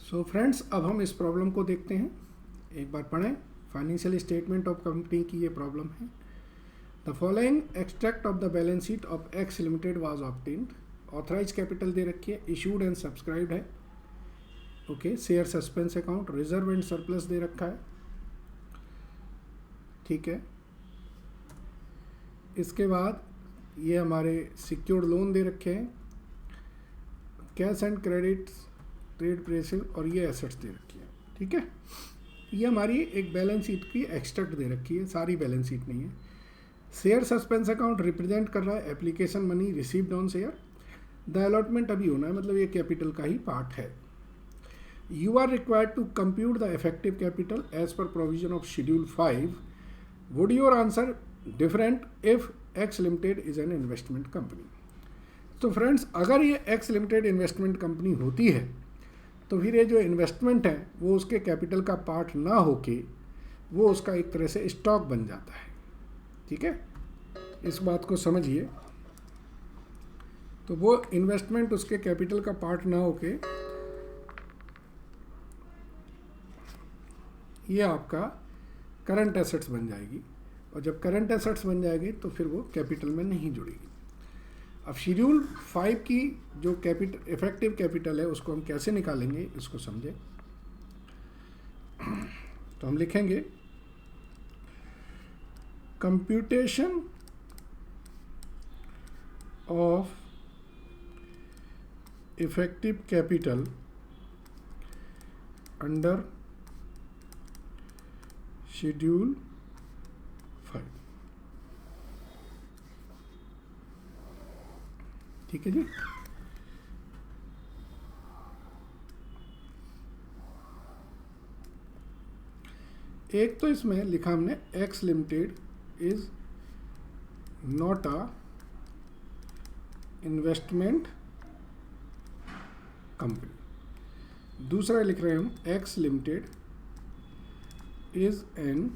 So friends, अब हम इस प्रॉब्लम को देखते हैं। एक बार पढ़ें। फाइनेंशियल स्टेटमेंट ऑफ कंपनी की ये प्रॉब्लम है। The following extract of the balance sheet of X limited was obtained. Authorise capital दे रखी है, इशूड एंड सब्सक्राइब्ड है। Okay, share suspense account, reserve and surplus दे रखा है। ठीक है, इसके बाद ये हमारे सिक्योर्ड लोन दे रखे हैं, कैश एंड क्रेडिट, ट्रेड प्रेसिल, और ये एसेट्स दे रखी है। ठीक है, ये हमारी एक बैलेंस शीट की एक्सट्रैक्ट दे रखी है, सारी बैलेंस शीट नहीं है। शेयर सस्पेंस अकाउंट रिप्रेजेंट कर रहा है application money received on share. The allotment अभी होना है, मतलब ये कैपिटल का ही पार्ट है। You are required to compute the effective capital as per provision of schedule 5। Would your answer different if X limited is an investment company. तो friends, अगर ये एक्स लिमिटेड इन्वेस्टमेंट कंपनी होती है तो फिर ये जो इन्वेस्टमेंट है वो उसके कैपिटल का पार्ट ना होके वो उसका एक तरह से स्टॉक बन जाता है। ठीक है, इस बात को समझिए। तो वो इन्वेस्टमेंट उसके कैपिटल का पार्ट ना होके ये आपका करंट एसेट्स बन जाएगी, और जब करंट एसेट्स बन जाएगी तो फिर वो कैपिटल में नहीं जुड़ेगी। अब शेड्यूल 5 की जो कैपिटल इफेक्टिव कैपिटल है उसको हम कैसे निकालेंगे, इसको समझें। तो हम लिखेंगे computation of effective capital under schedule 5। ठीक है जी। एक तो इसमें लिखा हमने x limited is not a investment company. दूसरा लिख रहे हैं हम x limited is an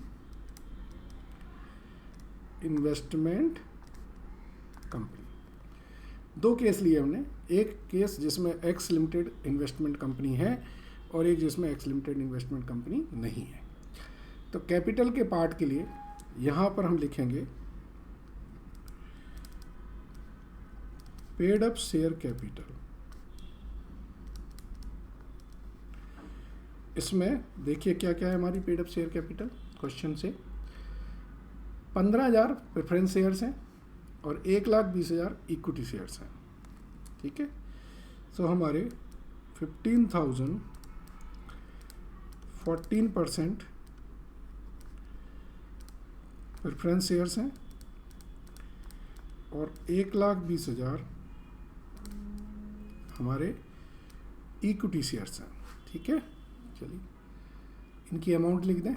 investment company. दो केस लिए हमने, एक केस जिसमें एक्स लिमिटेड इन्वेस्टमेंट कंपनी है और एक जिसमें एक्स लिमिटेड इन्वेस्टमेंट कंपनी नहीं है। तो कैपिटल के पार्ट के लिए यहाँ पर हम लिखेंगे पेड अप शेयर कैपिटल। इसमें देखिए क्या क्या है हमारी paid up share capital question से। 15,000 प्रेफरेंस शेयर्स हैं और 1,20,000 इक्विटी शेयर्स हैं। ठीक है, सो हमारे 15,000 14% प्रेफरेंस शेयर्स हैं और 1,20,000 हमारे इक्विटी शेयर्स हैं। ठीक है, चलिए इनकी अमाउंट लिख दें।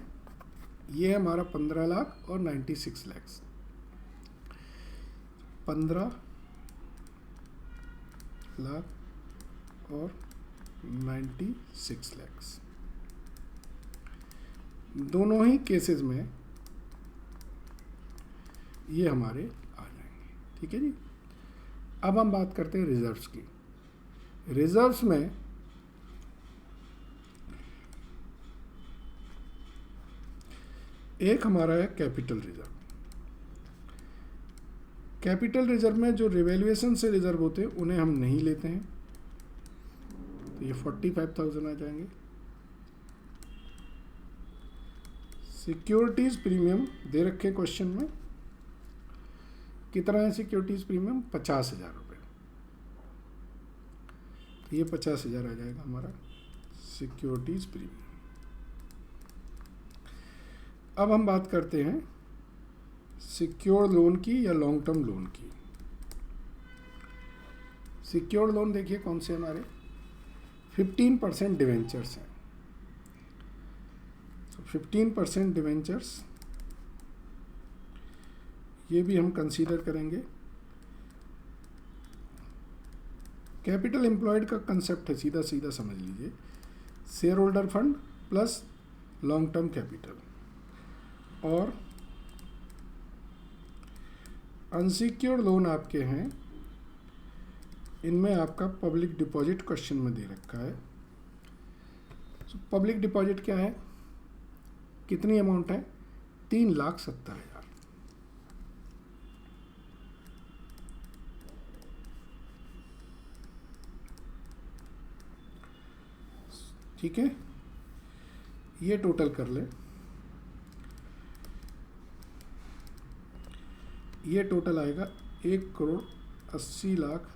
ये है हमारा 15 लाख और 96 लाख। 15 लाख और 96 लाख दोनों ही केसेस में ये हमारे आ जाएंगे। ठीक है जी। अब हम बात करते हैं रिजर्व्स की। रिजर्व्स में एक हमारा है कैपिटल रिजर्व। कैपिटल रिजर्व में जो रिवैल्यूएशन से रिजर्व होते हैं उन्हें हम नहीं लेते हैं, तो ये 45,000 आ जाएंगे। सिक्योरिटीज प्रीमियम दे रखे क्वेश्चन में, कितना है सिक्योरिटीज प्रीमियम? 50,000 रुपये। तो ये 50,000 आ जाएगा हमारा सिक्योरिटीज प्रीमियम। अब हम बात करते हैं सिक्योर्ड लोन की या लॉन्ग टर्म लोन की। सिक्योर्ड लोन देखिए कौन से हमारे 15% डिवेंचर्स हैं। तो 15% डिवेंचर्स ये भी हम कंसीडर करेंगे। कैपिटल एम्प्लॉयड का कंसेप्ट है, सीधा सीधा समझ लीजिए, share holder fund plus long term capital. और अनसिक्योर्ड लोन आपके हैं, इनमें आपका पब्लिक डिपॉजिट क्वेश्चन में दे रखा है पब्लिक डिपॉजिट क्या है, कितनी अमाउंट है, 3,70,000। ठीक है, ये टोटल कर ले, ये टोटल आएगा 1,80,65,000,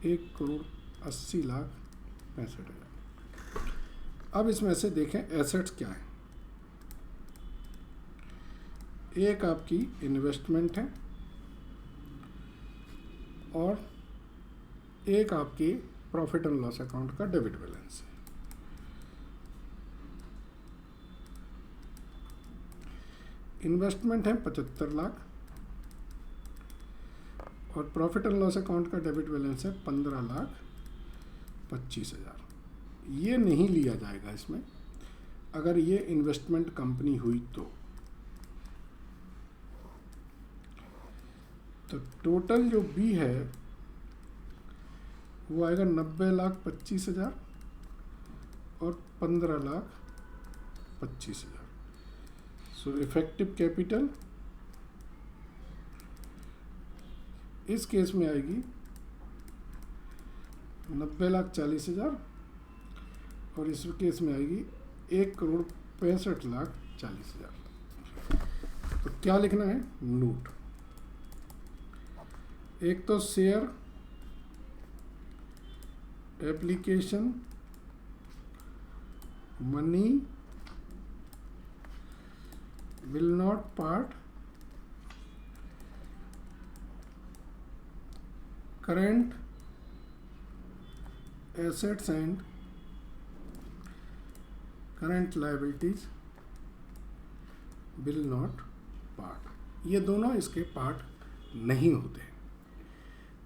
1,80,65,000। अब इसमें से देखें एसेट्स क्या है। एक आपकी इन्वेस्टमेंट है और एक आपके प्रॉफिट एंड लॉस अकाउंट का डेबिट बैलेंस है। इन्वेस्टमेंट है 75 लाख और प्रॉफिट एंड लॉस अकाउंट का डेबिट बैलेंस है 15,25,000। ये नहीं लिया जाएगा इसमें, अगर ये इन्वेस्टमेंट कंपनी हुई तो टोटल जो बी है वो आएगा 90,25,000 और 15,25,000। सो इफेक्टिव कैपिटल इस केस में आएगी 90,40,000 और इस केस में आएगी 1,65,40,000। तो क्या लिखना है, नोट। एक तो share application money will not part current assets and current liabilities will not part। ये दोनों इसके पार्ट नहीं होते।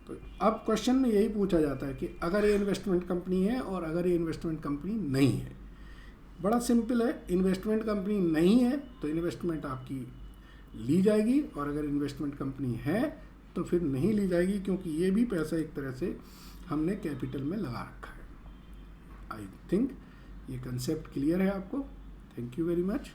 तो अब क्वेश्चन में यही पूछा जाता है कि अगर ये इन्वेस्टमेंट कंपनी है और अगर ये इन्वेस्टमेंट कंपनी नहीं है। बड़ा सिंपल है, इन्वेस्टमेंट कंपनी नहीं है तो इन्वेस्टमेंट आपकी ली जाएगी और अगर इन्वेस्टमेंट कंपनी है तो फिर नहीं ली जाएगी, क्योंकि ये भी पैसा एक तरह से हमने कैपिटल में लगा रखा है। आई थिंक ये कंसेप्ट क्लियर है आपको। Thank you very much.